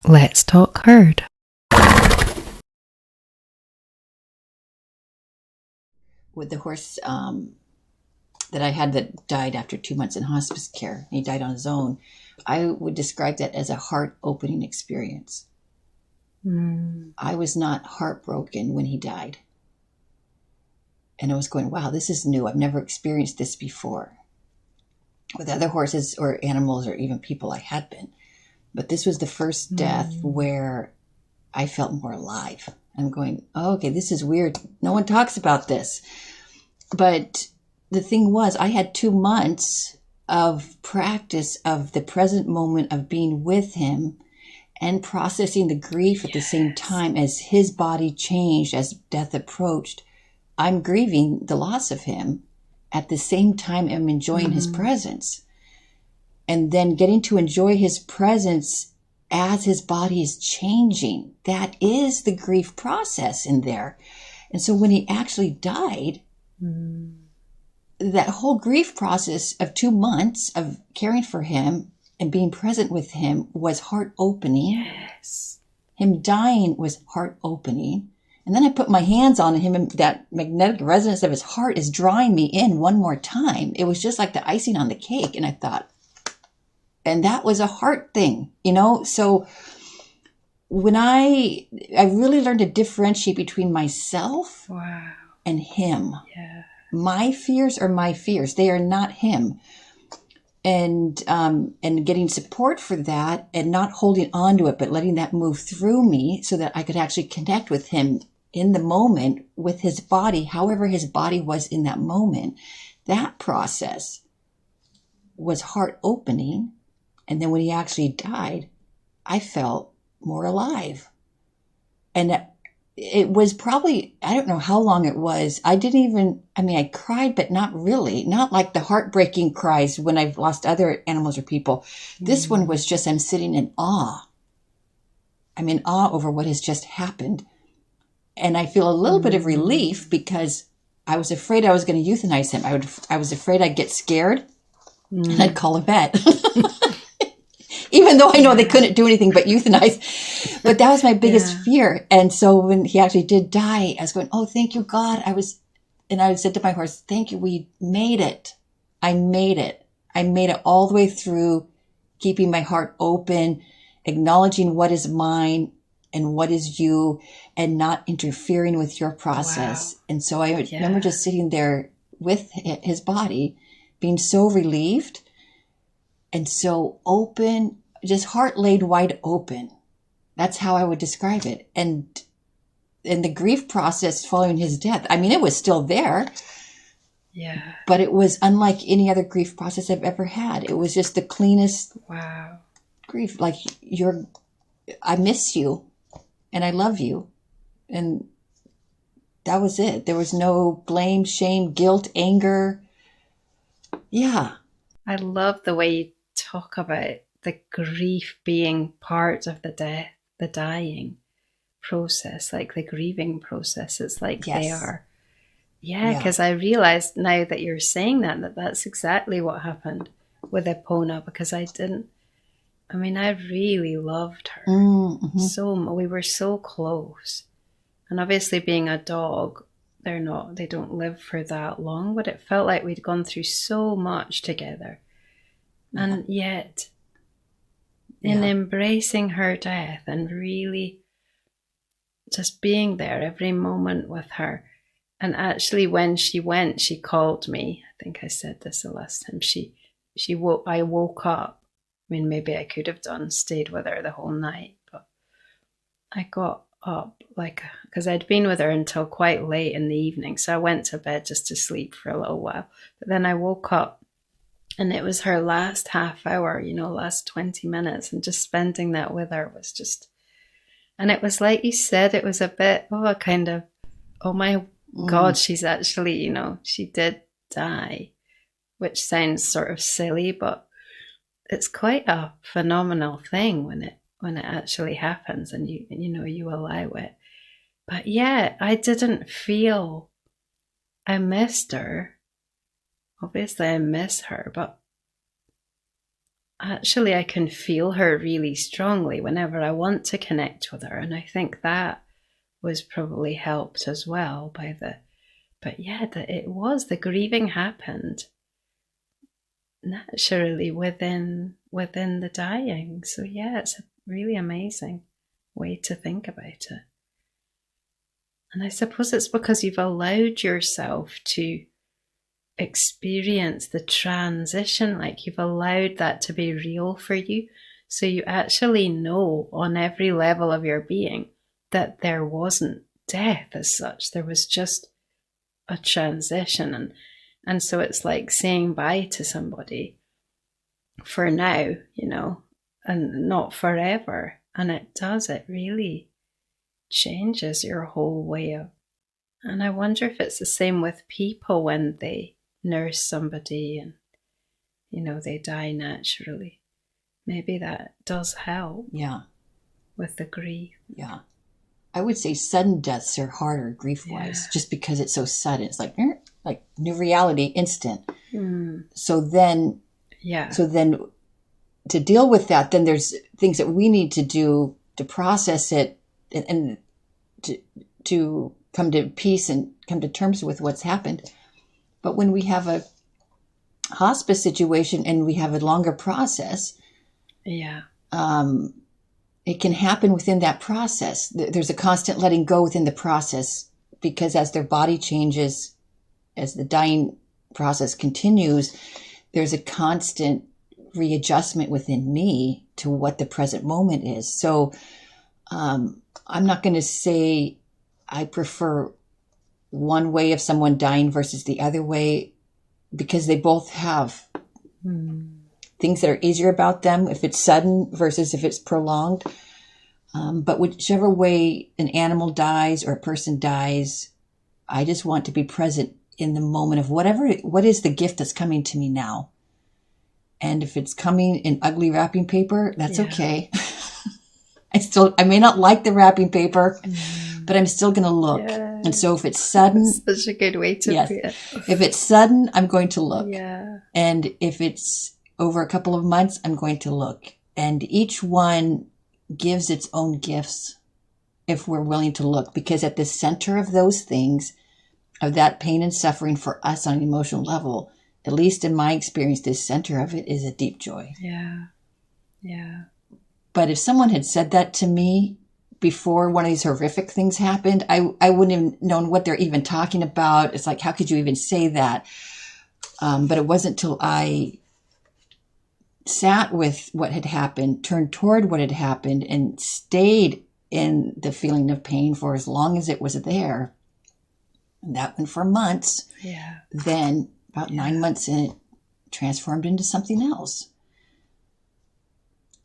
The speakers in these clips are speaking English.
Let's talk herd. With the horse that I had that died after 2 months in hospice care, he died on his own, I would describe that as a heart-opening experience. I was not heartbroken when he died. And I was going, wow, this is new. I've never experienced this before. With other horses or animals or even people I had been. But this was the first death where I felt more alive. I'm going, oh, okay, this is weird. No one talks about this. But the thing was, I had 2 months of practice of the present moment of being with him and processing the grief at the same time as his body changed, as death approached. I'm grieving the loss of him. At the same time, I'm enjoying his presence. And then getting to enjoy his presence as his body is changing. That is the grief process in there. And so when he actually died, that whole grief process of 2 months of caring for him and being present with him was heart-opening. Yes. Him dying was heart-opening. And then I put my hands on him, and that magnetic resonance of his heart is drawing me in one more time. It was just like the icing on the cake. And I thought, and that was a heart thing, you know? So when I really learned to differentiate between myself and him. Yeah. My fears are my fears. They are not him. And getting support for that and not holding on to it, but letting that move through me so that I could actually connect with him in the moment with his body, however his body was in that moment. That process was heart opening. And then when he actually died, I felt more alive. And it was probably, I don't know how long it was. I cried, but not really. Not like the heartbreaking cries when I've lost other animals or people. This one was just, I'm sitting in awe. I'm in awe over what has just happened. And I feel a little bit of relief because I was afraid I was going to euthanize him. I was afraid I'd get scared and I'd call a vet. Even though I know they couldn't do anything but euthanize. But that was my biggest fear. And so when he actually did die, I was going, oh, thank you, God. And I said to my horse, thank you, we made it. I made it. I made it all the way through, keeping my heart open, acknowledging what is mine and what is you, and not interfering with your process. Wow. And so I remember just sitting there with his body, being so relieved and so open, just heart laid wide open. That's how I would describe it. And the grief process following his death, I mean, it was still there. Yeah. But it was unlike any other grief process I've ever had. It was just the cleanest grief. Like, I miss you and I love you. And that was it. There was no blame, shame, guilt, anger. Yeah. I love the way you talk about the grief being part of the death, the dying process, like the grieving process. It's like they are. Yeah, because I realized now that you're saying that's exactly what happened with Epona, because I really loved her. Mm-hmm. We were so close. And obviously being a dog, they don't live for that long, but it felt like we'd gone through so much together. And yet, in embracing her death and really just being there every moment with her. And actually, when she went, she called me. I think I said this the last time. I woke up. I mean, maybe I could have stayed with her the whole night, but I got up because I'd been with her until quite late in the evening. So I went to bed just to sleep for a little while. But then I woke up and it was her last half hour, last 20 minutes. And just spending that with her was just, and it was like you said, it was a bit of a kind of, oh my God, she's actually, she did die, which sounds sort of silly, but it's quite a phenomenal thing when it actually happens and you allow it. But yeah, I didn't feel I missed her. Obviously I miss her, but actually I can feel her really strongly whenever I want to connect with her. And I think that was probably helped as well by but yeah, the grieving happened naturally within the dying. So yeah, it's a really amazing way to think about it. And I suppose it's because you've allowed yourself to experience the transition, like you've allowed that to be real for you. So you actually know on every level of your being that there wasn't death as such. There was just a transition. And so it's like saying bye to somebody for now, and not forever. And it really changes your whole way of. And I wonder if it's the same with people when they nurse somebody and, they die naturally. Maybe that does help. Yeah. With the grief. Yeah. I would say sudden deaths are harder grief-wise, just because it's so sudden. It's like new reality, instant. So then to deal with that, then there's things that we need to do to process it and to come to peace and come to terms with what's happened. But when we have a hospice situation and we have a longer process, it can happen within that process. There's a constant letting go within the process, because as their body changes, as the dying process continues, there's a constant readjustment within me to what the present moment is. So I'm not going to say I prefer one way of someone dying versus the other way, because they both have things that are easier about them if it's sudden versus if it's prolonged. But whichever way an animal dies or a person dies, I just want to be present in the moment of what is the gift that's coming to me now. And if it's coming in ugly wrapping paper, that's okay. I may not like the wrapping paper, but I'm still going to look. Yeah. And so if it's sudden, that's such a good way to put it. If it's sudden, I'm going to look. Yeah. And if it's over a couple of months, I'm going to look. And each one gives its own gifts if we're willing to look, because at the center of those things, of that pain and suffering for us on an emotional level, at least in my experience, the center of it is a deep joy. Yeah. Yeah. But if someone had said that to me before one of these horrific things happened, I wouldn't have known what they're even talking about. It's like, how could you even say that? But it wasn't till I sat with what had happened, turned toward what had happened, and stayed in the feeling of pain for as long as it was there. And that went for months. Yeah. Then about 9 months in, it transformed into something else.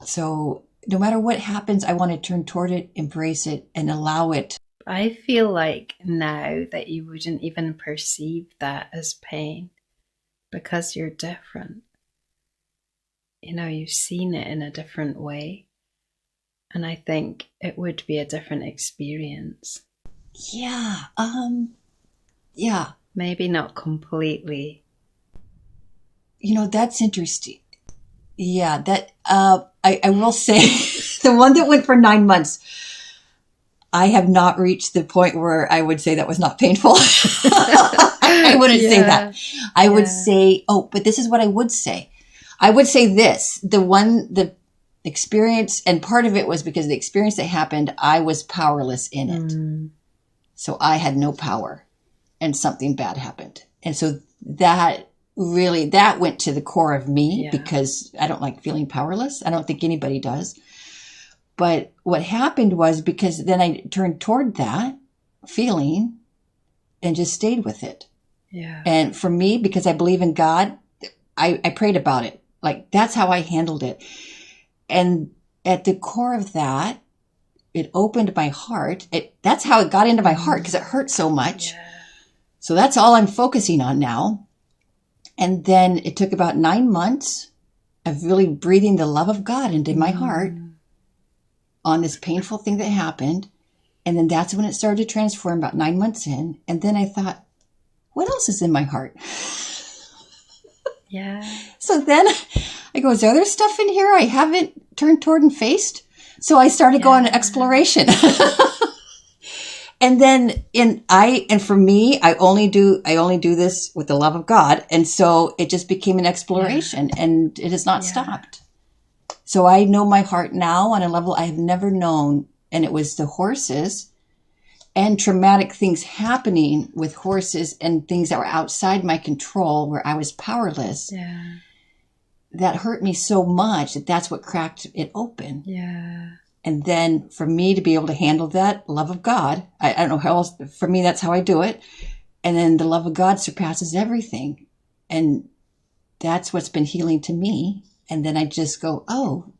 So no matter what happens, I want to turn toward it, embrace it, and allow it. I feel like now that you wouldn't even perceive that as pain because you're different. You've seen it in a different way. And I think it would be a different experience. Yeah. Yeah. Maybe not completely. That's interesting. Yeah, that I will say the one that went for 9 months, I have not reached the point where I would say that was not painful. I wouldn't say that. I would say, but this is what I would say. I would say this, the experience, and part of it was because the experience that happened, I was powerless in it. So I had no power, and something bad happened. And so that went to the core of me, because I don't like feeling powerless. I don't think anybody does. But what happened was, because then I turned toward that feeling and just stayed with it. Yeah. And for me, because I believe in God, I prayed about it. Like, that's how I handled it. And at the core of that, it opened my heart. That's how it got into my heart, because it hurt so much. Yeah. So that's all I'm focusing on now. And then it took about 9 months of really breathing the love of God into my heart on this painful thing that happened. And then that's when it started to transform, about 9 months in. And then I thought, what else is in my heart? Yeah. So then I go, is there other stuff in here I haven't turned toward and faced? So I started going on exploration. And then for me, I only do this with the love of God. And so it just became an exploration and it has not stopped. So I know my heart now on a level I have never known. And it was the horses and traumatic things happening with horses and things that were outside my control where I was powerless. Yeah. That hurt me so much that's what cracked it open. Yeah. And then for me to be able to handle that love of God, I don't know how else, for me, that's how I do it. And then the love of God surpasses everything. And that's what's been healing to me. And then I just go, oh,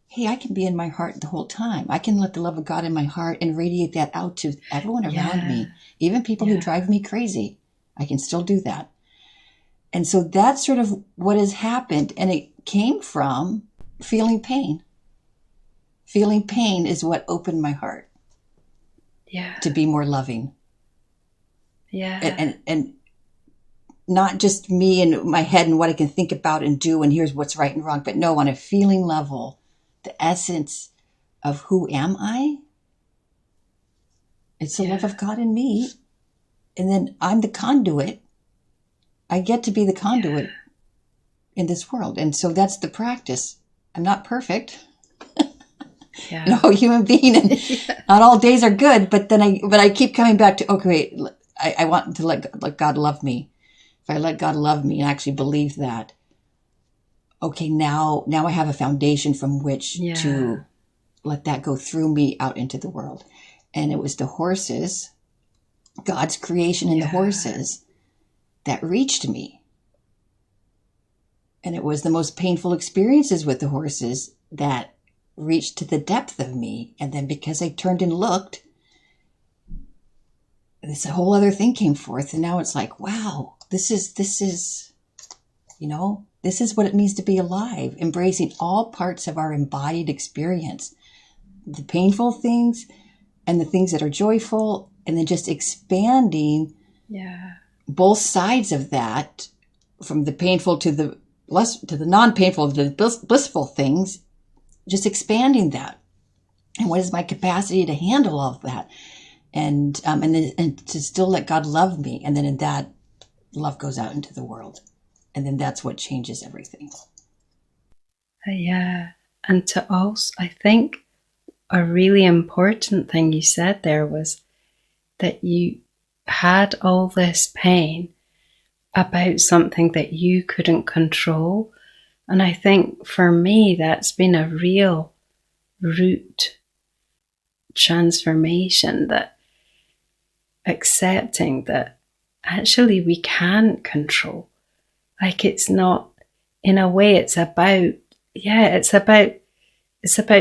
hey, I can be in my heart the whole time. I can let the love of God in my heart and radiate that out to everyone around me, even people who drive me crazy. I can still do that. And so that's sort of what has happened. And it came from feeling pain. Feeling pain is what opened my heart. Yeah. To be more loving. Yeah. And not just me and my head and what I can think about and do and here's what's right and wrong, but no, on a feeling level, the essence of who am I? It's the love of God in me. And then I'm the conduit. I get to be the conduit in this world. And so that's the practice. I'm not perfect. No human being, and not all days are good. But I keep coming back to, okay, wait, I want to let God love me. If I let God love me and actually believe that, okay, now I have a foundation from which to let that go through me out into the world. And it was the horses, God's creation in the horses, that reached me. And it was the most painful experiences with the horses that reached to the depth of me. And then because I turned and looked, this whole other thing came forth. And now it's like, wow, this is, you know, this is what it means to be alive, embracing all parts of our embodied experience, the painful things and the things that are joyful, and then just expanding both sides of that, from the painful to the non-painful, to the blissful things, just expanding that. And what is my capacity to handle all of that? And to still let God love me. And then in that, love goes out into the world. And then that's what changes everything. Yeah. And to also, I think a really important thing you said there was that you had all this pain about something that you couldn't control. And I think for me, that's been a real root transformation, that accepting that actually we can't control. Like, it's not, in a way, it's about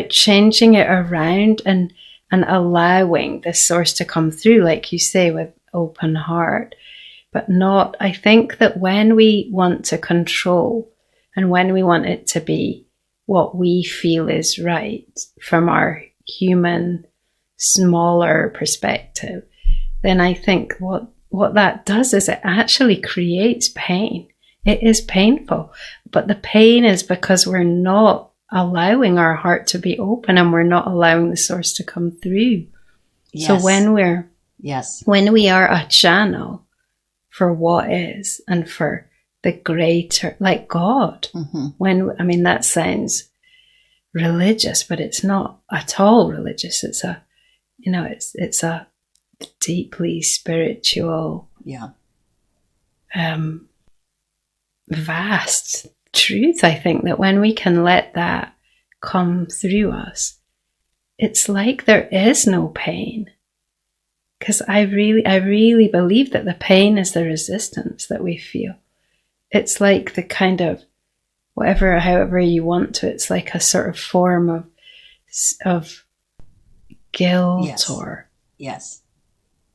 changing it around and allowing the source to come through, like you say, with open heart. But not, I think that when we want to control and when we want it to be what we feel is right from our human, smaller perspective, then I think what that does is it actually creates pain. It is painful, but the pain is because we're not allowing our heart to be open and we're not allowing the source to come through. Yes. So when we are a channel for what is and for the greater, like God, that sounds religious, but it's not at all religious. It's a deeply spiritual, vast truth. I think that when we can let that come through us, it's like there is no pain. Because I really believe that the pain is the resistance that we feel. It's like the kind of, however you want to, it's like a sort of form of guilt or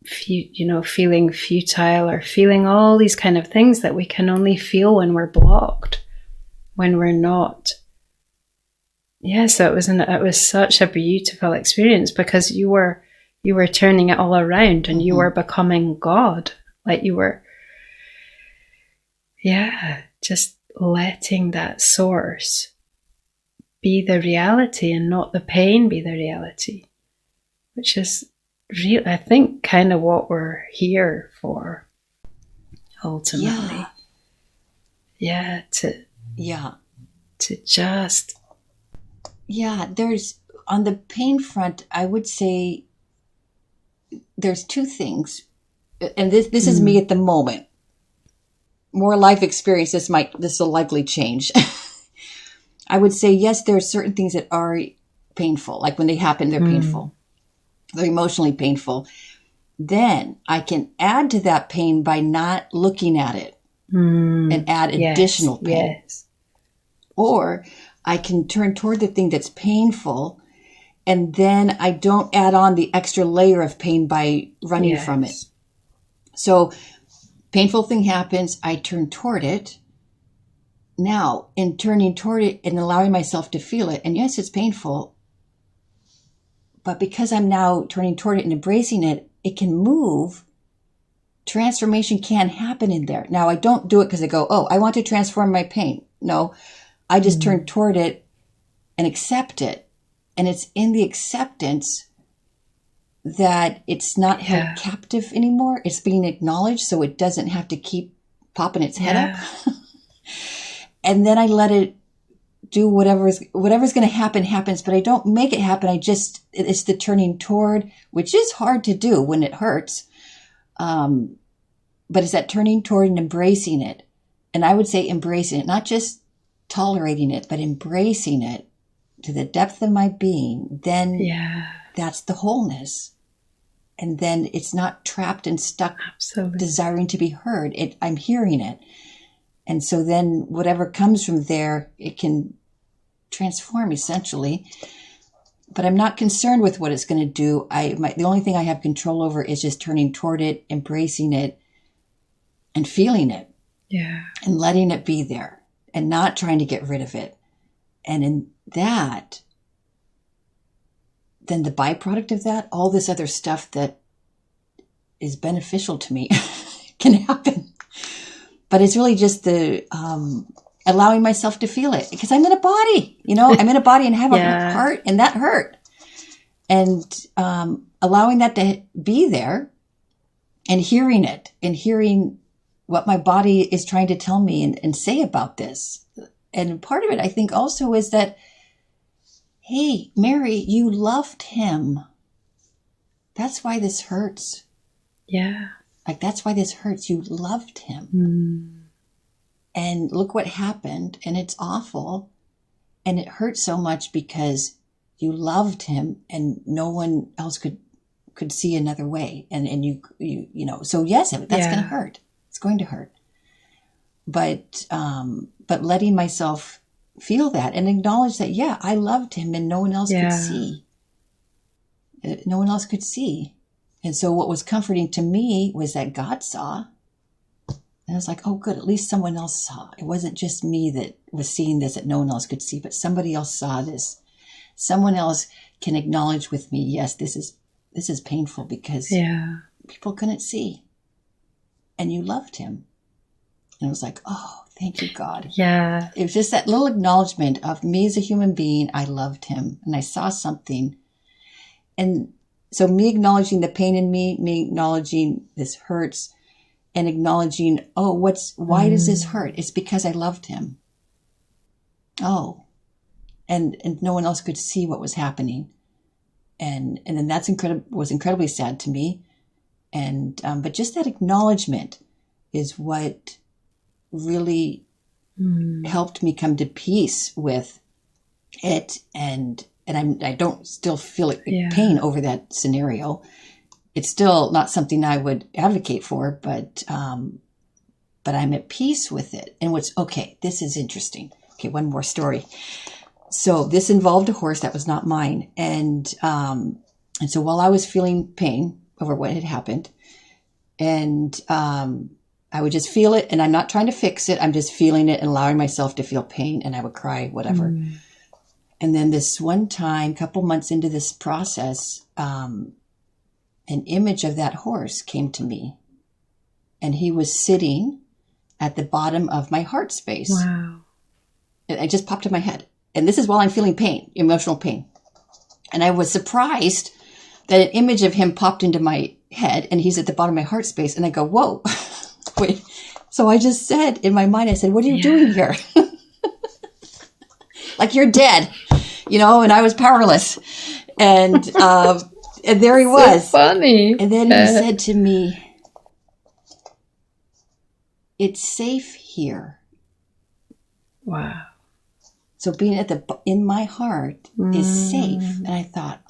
feeling futile, or feeling all these kind of things that we can only feel when we're blocked, when we're not. So it was such a beautiful experience, because you were turning it all around, and you were becoming God. Like you were, just letting that source be the reality and not the pain be the reality, which is real, I think, kind of what we're here for ultimately. Yeah, to just there's, on the pain front, I would say there's two things, and this is me at the moment. More life experience, this will likely change. I would say, yes, there are certain things that are painful. Like when they happen, they're painful. They're emotionally painful. Then I can add to that pain by not looking at it and add additional pain. Yes. Or I can turn toward the thing that's painful, and then I don't add on the extra layer of pain by running from it. So painful thing happens, I turn toward it. Now, in turning toward it and allowing myself to feel it, and yes, it's painful, but because I'm now turning toward it and embracing it, it can move. Transformation can happen in there. Now, I don't do it because I go, oh, I want to transform my pain. No, I just turn toward it and accept it. And it's in the acceptance that it's not held captive anymore. It's being acknowledged, so it doesn't have to keep popping its head up. And then I let it do whatever's going to happen happens, but I don't make it happen. It's the turning toward, which is hard to do when it hurts. But it's that turning toward and embracing it. And I would say embracing it, not just tolerating it, but embracing it to the depth of my being. Then that's the wholeness. And then it's not trapped and stuck, desiring to be heard. I'm hearing it. And so then whatever comes from there, it can transform essentially. But I'm not concerned with what it's going to do. The only thing I have control over is just turning toward it, embracing it, and feeling it. Yeah. And letting it be there and not trying to get rid of it. And in that, then the byproduct of that, all this other stuff that is beneficial to me can happen. But it's really just the allowing myself to feel it, because I'm in a body, I'm in a body and have a heart, and that hurt. And allowing that to be there and hearing it and hearing what my body is trying to tell me and say about this. And part of it, I think, also is that, hey, Mary, you loved him. That's why this hurts. Yeah. Like, that's why this hurts. You loved him. And look what happened. And it's awful. And it hurts so much because you loved him and no one else could see another way. And you so yes, that's going to hurt. It's going to hurt. But letting myself feel that and acknowledge that, I loved him and no one else could see. No one else could see. And so what was comforting to me was that God saw. And I was like, oh, good, at least someone else saw. It wasn't just me that was seeing this that no one else could see, but somebody else saw this. Someone else can acknowledge with me, yes, this is painful because people couldn't see. And you loved him. And I was like, oh, thank you, God. Yeah. It was just that little acknowledgement of me as a human being. I loved him and I saw something. And so me acknowledging the pain in me acknowledging this hurts, and acknowledging, oh, why does this hurt? It's because I loved him. Oh, and no one else could see what was happening. And then that's was incredibly sad to me. And, but just that acknowledgement is what really helped me come to peace with it. And I don't still feel pain over that scenario. It's still not something I would advocate for, but I'm at peace with it. And this is interesting. Okay, one more story. So this involved a horse that was not mine. And so while I was feeling pain over what had happened, and I would just feel it, and I'm not trying to fix it. I'm just feeling it and allowing myself to feel pain, and I would cry, whatever. And then this one time, a couple months into this process, an image of that horse came to me, and he was sitting at the bottom of my heart space. Wow. It just popped in my head. And this is while I'm feeling pain, emotional pain. And I was surprised that an image of him popped into my head, and he's at the bottom of my heart space. And I go, whoa, wait. So I just said in my mind, I said, what are you doing here? Like, you're dead, and I was powerless. And there he was. So funny. And then he said to me, it's safe here. Wow. So being in my heart is safe. And I thought,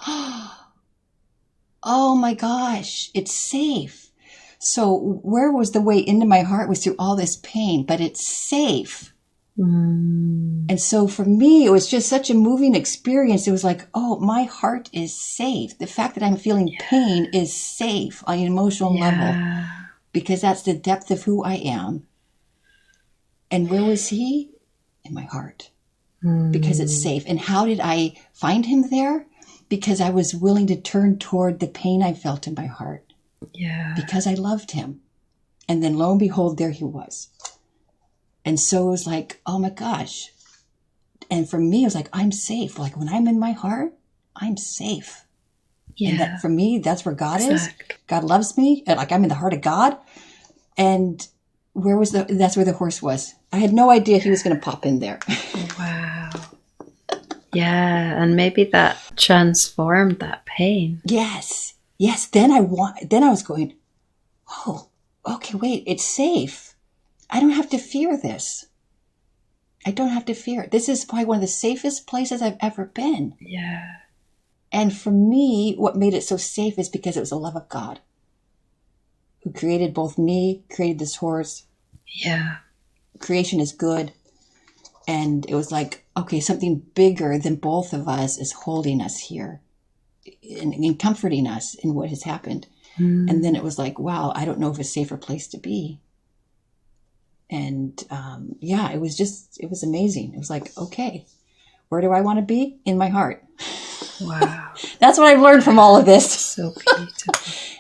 oh my gosh, it's safe. So where was the way into my heart was through all this pain, but it's safe. And so for me, it was just such a moving experience. It was like, oh, my heart is safe. The fact that I'm feeling pain is safe on an emotional level, because that's the depth of who I am. And where was he? In my heart. Because it's safe. And how did I find him there? Because I was willing to turn toward the pain I felt in my heart. Yeah. Because I loved him. And then lo and behold, there he was. And so it was like, oh my gosh. And for me, it was like, I'm safe. Like, when I'm in my heart, I'm safe. Yeah. And that, for me, that's where God is. God loves me. Like, I'm in the heart of God. And that's where the horse was. I had no idea he was going to pop in there. Wow. Yeah. And maybe that transformed that pain. Yes. Yes. Then I was going, oh, okay, wait, it's safe. I don't have to fear this. I don't have to fear it. This is probably one of the safest places I've ever been. Yeah. And for me, what made it so safe is because it was the love of God, who created both me, created this horse. Yeah. Creation is good. And it was like, okay, something bigger than both of us is holding us here and comforting us in what has happened. And then it was like, wow, I don't know if it's a safer place to be. And it was amazing. It was like, okay, where do I want to be? In my heart. Wow. That's what I've learned from all of this. So beautiful.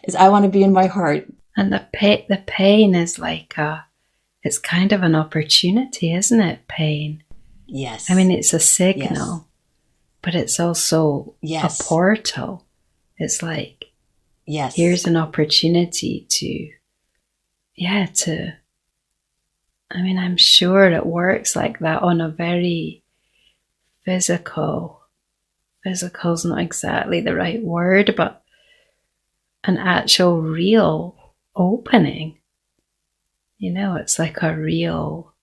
Is I want to be in my heart. And the pain is like it's kind of an opportunity, isn't it? Pain. Yes. I mean, it's a signal, but it's also a portal. It's like, here's an opportunity I mean, I'm sure it works like that on a very physical's not exactly the right word, but an actual real opening. It's like a real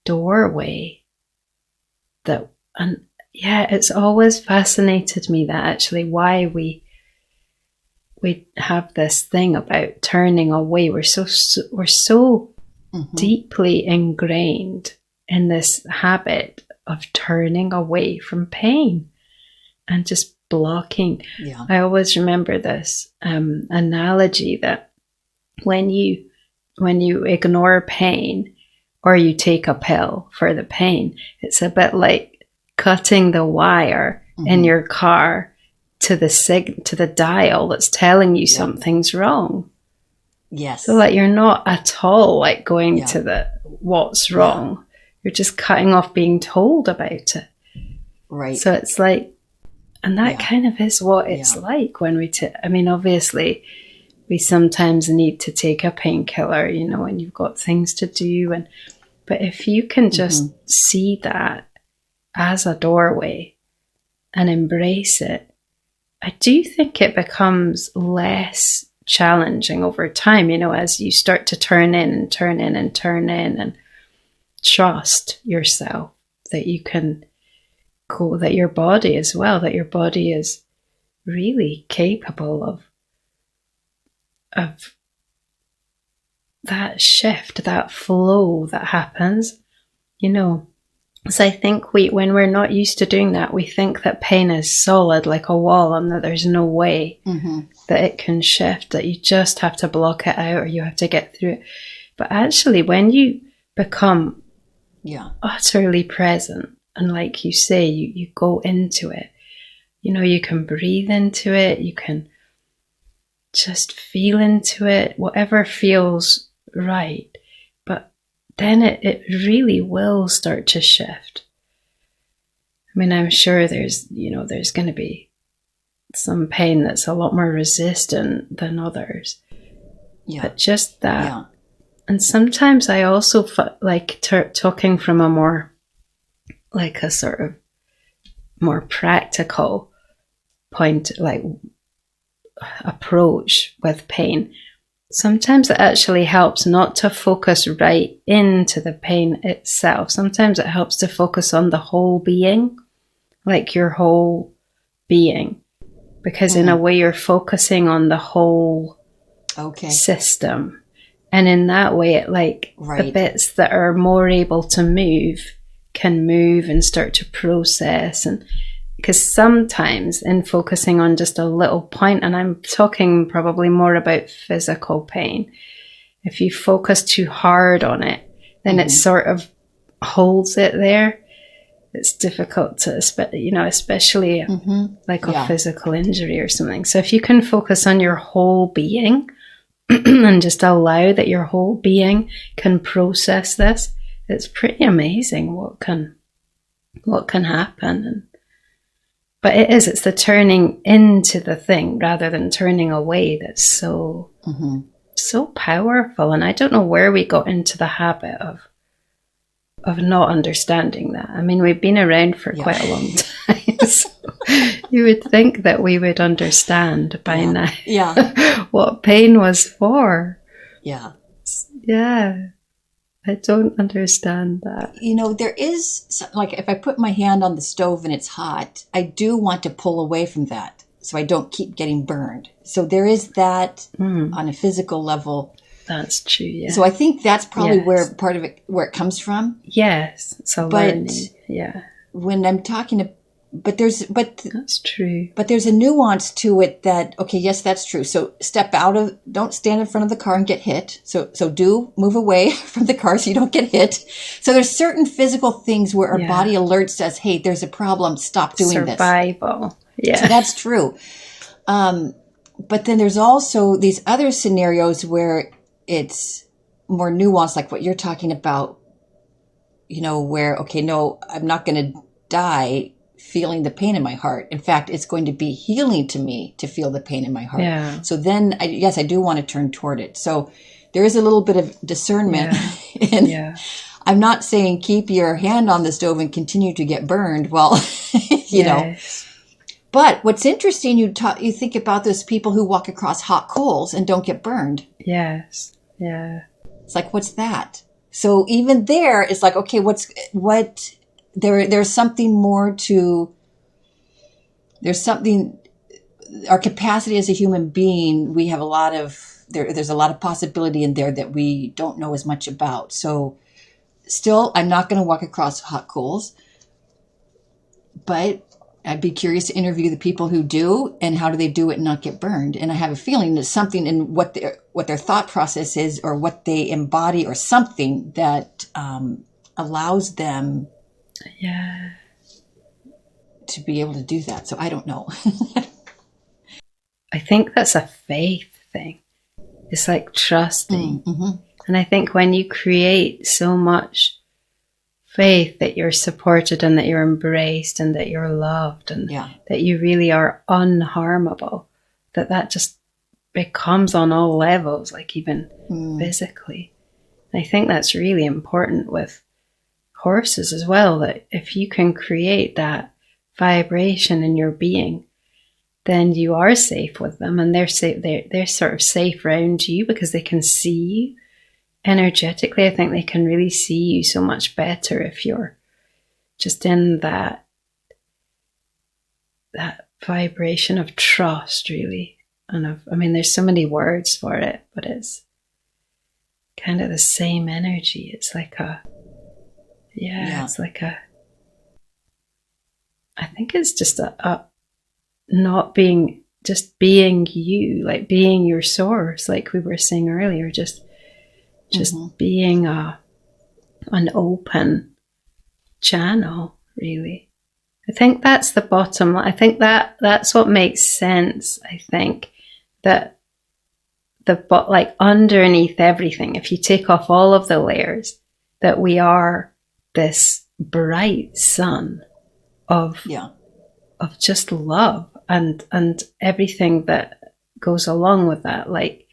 doorway it's always fascinated me that actually why we have this thing about turning away. We're so deeply ingrained in this habit of turning away from pain and just blocking. Yeah. I always remember this analogy that when you ignore pain or you take a pill for the pain, it's a bit like cutting the wire in your car to the dial that's telling you something's wrong. Yes. So that you're not at all like going to the what's wrong. You're just cutting off being told about it. Right. So it's like, and that kind of is what it's like when I mean, obviously we sometimes need to take a painkiller, when you've got things to do. But if you can just see that as a doorway and embrace it, I do think it becomes less challenging over time, as you start to turn in and trust yourself that you can go, that your body as well, that your body is really capable of that shift, that flow that happens, So I think when we're not used to doing that, we think that pain is solid like a wall and that there's no way that it can shift, that you just have to block it out or you have to get through it. But actually, when you become utterly present, and like you say, you go into it, you can breathe into it, you can just feel into it, whatever feels right. then it really will start to shift. I mean, I'm sure there's going to be some pain that's a lot more resistant than others. Yeah. But just that. Yeah. And sometimes I also like talking from a more, like a sort of more practical point, like approach with pain. Sometimes it actually helps not to focus right into the pain itself. Sometimes it helps to focus on the whole being, like your whole being. Because in a way you're focusing on the whole system. And in that way, it the bits that are more able to move can move and start to process. And because sometimes in focusing on just a little point, and I'm talking probably more about physical pain, if you focus too hard on it, then it sort of holds it there. It's difficult to, especially like a physical injury or something. So if you can focus on your whole being and just allow that your whole being can process this, it's pretty amazing what can happen. But it's the turning into the thing rather than turning away that's so powerful. And I don't know where we got into the habit of not understanding that. I mean, we've been around for quite a long time. So you would think that we would understand by now what pain was for. Yeah. Yeah. I don't understand that. There is, like, if I put my hand on the stove and it's hot, I do want to pull away from that so I don't keep getting burned. So there is that on a physical level. That's true, yeah. So I think that's probably where part of it, where it comes from. Yes. So learning, yeah. When I'm talking that's true. But there's a nuance to it that, okay, yes, that's true. So don't stand in front of the car and get hit. So do move away from the car so you don't get hit. So there's certain physical things where our body alerts us, hey, there's a problem, stop doing this. Survival. Yeah. So that's true. But then there's also these other scenarios where it's more nuanced, like what you're talking about, where, okay, no, I'm not going to die feeling the pain in my heart. In fact, it's going to be healing to me to feel the pain in my heart. Yeah. So then, I do want to turn toward it. So there is a little bit of discernment. Yeah. And I'm not saying keep your hand on the stove and continue to get burned. Well, you know. But what's interesting, you think about those people who walk across hot coals and don't get burned. Yes. Yeah. It's like, what's that? So even there, it's like, okay, there's something more to, our capacity as a human being, we have there's a lot of possibility in there that we don't know as much about. So still, I'm not going to walk across hot coals, but I'd be curious to interview the people who do, and how do they do it and not get burned. And I have a feeling there's something in what their thought process is, or what they embody, or something that allows them to be able to do that. So I don't know. I think that's a faith thing. It's like trusting. Mm-hmm. And I think when you create so much faith that you're supported and that you're embraced and that you're loved and that you really are unharmable, that just becomes on all levels, like even physically. I think that's really important with horses as well, that if you can create that vibration in your being, then you are safe with them, and they're safe. They're sort of safe around you because they can see you energetically. I think they can really see you so much better if you're just in that vibration of trust, really. And there's so many words for it, but it's kind of the same energy. It's like it's like I think it's just a not being, just being you, like being your source, like we were saying earlier, just being an open channel, really. I think that's the bottom line. I think that's what makes sense. I think that like underneath everything, if you take off all of the layers, that we are this bright sun of just love and everything that goes along with that. Like,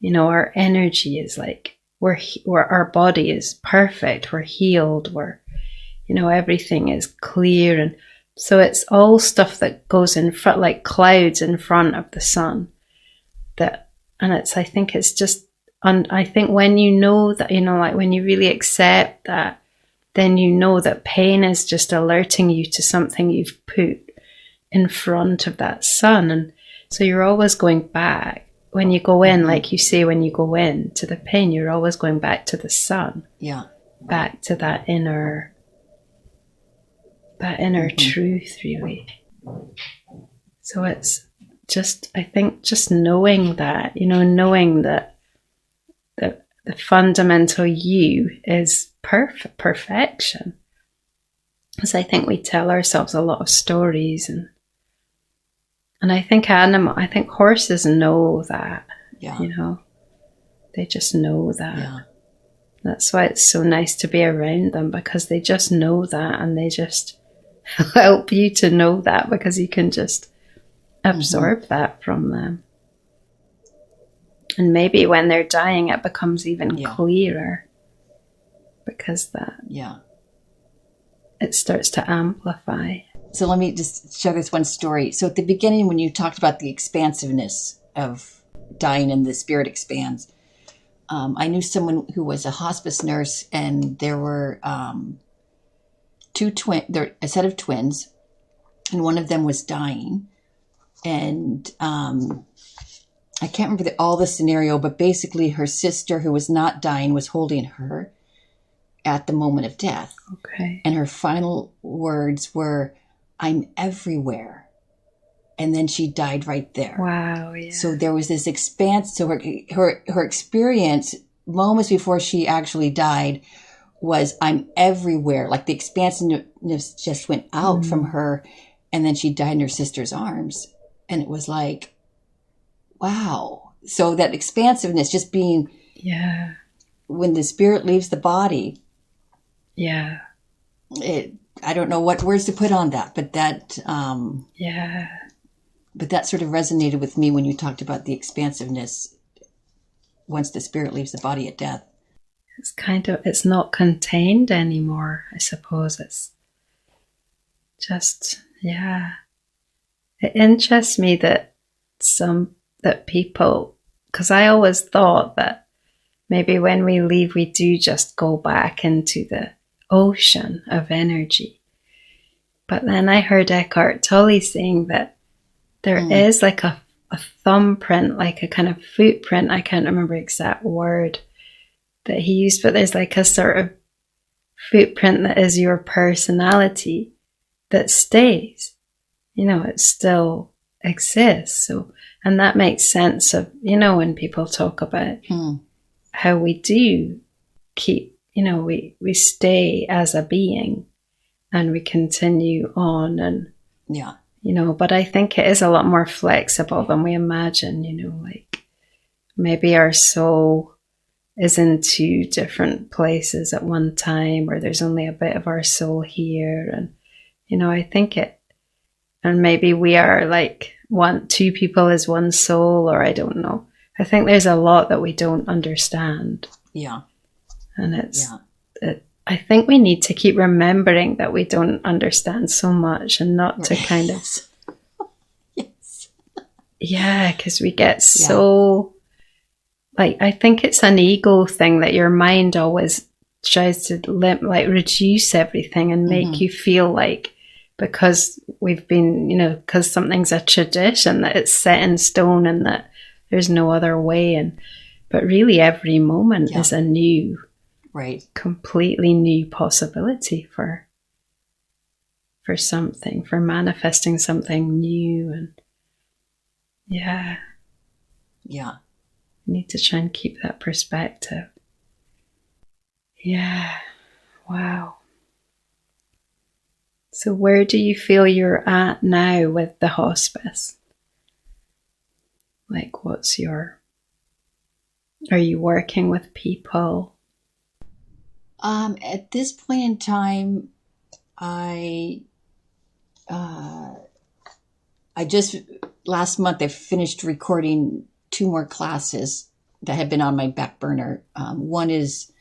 you know, our energy is like, we're our body is perfect, we're healed, we're, you know, everything is clear. And so it's all stuff that goes in front, like clouds in front of the sun. That, and it's, I think it's just, and I think when you know that, you know, like when you really accept that, then you know that pain is just alerting you to something you've put in front of that sun. And so you're always going back. When you go in, like you say, when you go in to the pain, you're always going back to the sun. Yeah. Back to that inner truth, really. So it's just, I think, just knowing that, you know, knowing that the fundamental you is perfection. Because I think we tell ourselves a lot of stories, and I think horses know that. Yeah. You know, they just know that. Yeah. That's why it's so nice to be around them, because they just know that, and they just help you to know that, because you can just absorb that from them. And maybe when they're dying, it becomes even clearer, because it starts to amplify. So let me just share this one story. So at the beginning, when you talked about the expansiveness of dying and the spirit expands, I knew someone who was a hospice nurse, and there were a set of twins, and one of them was dying. And I can't remember all the scenario, but basically her sister, who was not dying, was holding her at the moment of death. Okay. And her final words were, "I'm everywhere." And then she died right there. Wow. Yeah. So there was this expanse. So her experience moments before she actually died was, "I'm everywhere." Like the expansiveness just went out from her, and then she died in her sister's arms. And it was like, wow. So that expansiveness just being, when the spirit leaves the body, I don't know what words to put on that, but that, but that sort of resonated with me when you talked about the expansiveness once the spirit leaves the body at death. It's it's not contained anymore, I suppose. It's just, It interests me that people, because I always thought that maybe when we leave, we do just go back into the ocean of energy. But then I heard Eckhart Tolle saying that there is like a thumbprint, like a kind of footprint. I can't remember the exact word that he used, but there's like a sort of footprint that is your personality that stays. You know, it still exists. So, and that makes sense of, you know, when people talk about how we do keep, you know, we stay as a being and we continue on, and you know, but I think it is a lot more flexible than we imagine. You know, like maybe our soul is in two different places at one time, or there's only a bit of our soul here, and you know, I think and maybe we are like two people as one soul, or I don't know. I think there's a lot that we don't understand. Yeah. And I think we need to keep remembering that we don't understand so much, and not to kind of... Yeah, because we get so... Like, I think it's an ego thing that your mind always tries to reduce everything and make you feel like, because we've been, you know, because something's a tradition, that it's set in stone and that there's no other way. But really every moment is a new, completely new possibility for something, for manifesting something new. And we need to try and keep that perspective. Yeah. Wow. So where do you feel you're at now with the hospice? Like, are you working with people? At this point in time, I just last month I finished recording 2 more classes that had been on my back burner. One is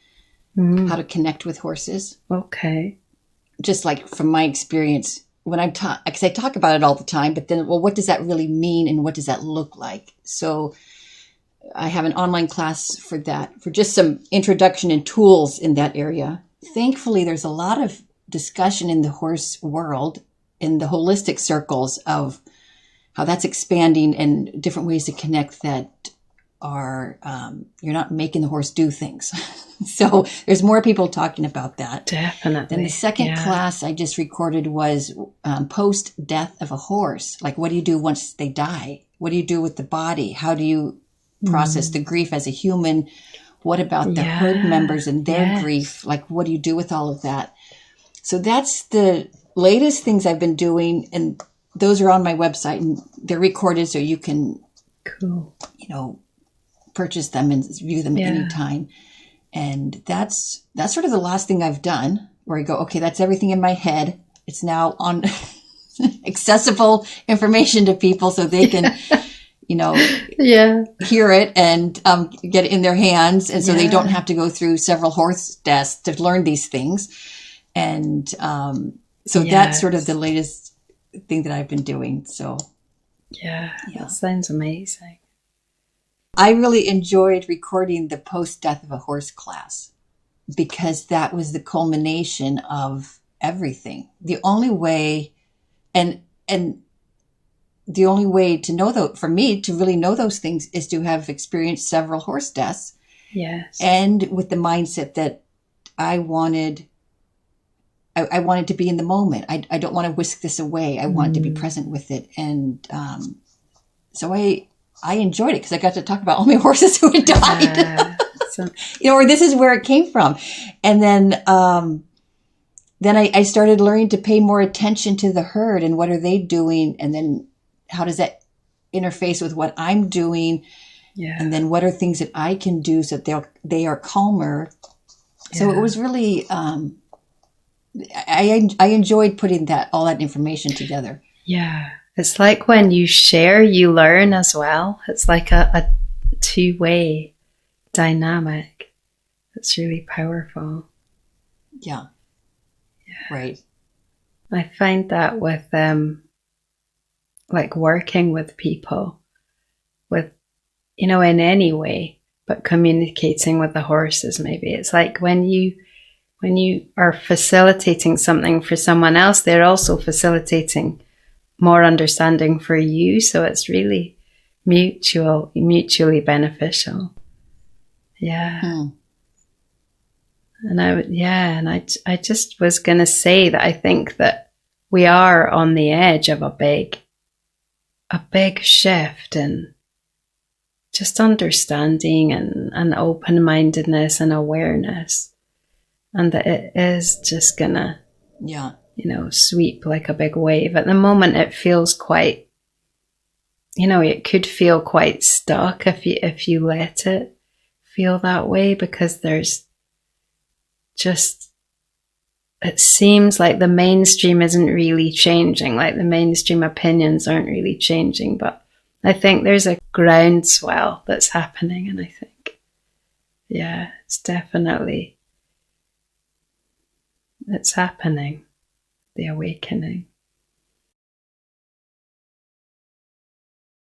how to connect with horses. Okay. Just like from my experience, when I'm because I talk about it all the time, but then, well, what does that really mean and what does that look like? So I have an online class for that, for just some introduction and tools in that area. Thankfully, there's a lot of discussion in the horse world, in the holistic circles, of how that's expanding and different ways to connect that are, you're not making the horse do things. So there's more people talking about that. Definitely. Then the second class I just recorded was post-death of a horse. Like, what do you do once they die? What do you do with the body? How do you process the grief as a human? What about the herd members and their grief? Like, what do you do with all of that? So that's the latest things I've been doing, and those are on my website, and they're recorded so you can, purchase them and view them anytime. And that's sort of the last thing I've done, where I go, okay, that's everything in my head. It's now on accessible information to people so they can, hear it and get it in their hands. And so they don't have to go through several horse deaths to learn these things. And so that's sort of the latest thing that I've been doing. So that sounds amazing. I really enjoyed recording the post-death of a horse class because that was the culmination of everything. The only way, and the only way to know for me to really know those things is to have experienced several horse deaths. Yes. And with the mindset that I wanted to be in the moment. I don't want to whisk this away. I want to be present with it. And so I enjoyed it because I got to talk about all my horses who had died. Or this is where it came from. And then I started learning to pay more attention to the herd and what are they doing, and then how does that interface with what I'm doing, and then what are things that I can do so that they are calmer. So it was really I enjoyed putting all that information together. Yeah. It's like when you share, you learn as well. It's like a two-way dynamic. It's really powerful. Yeah. Right. I find that with like working with people, with, in any way, but communicating with the horses maybe. It's like when you are facilitating something for someone else, they're also facilitating more understanding for you. So it's really mutually beneficial. Yeah. And I just was going to say that I think that we are on the edge of a big shift in just understanding and open-mindedness and awareness. And that it is just gonna, sweep like a big wave. At the moment, it feels quite, it could feel quite stuck if you let it feel that way, because there's just, it seems like the mainstream isn't really changing, like the mainstream opinions aren't really changing. But I think there's a groundswell that's happening, and I think, it's definitely. It's happening, the awakening.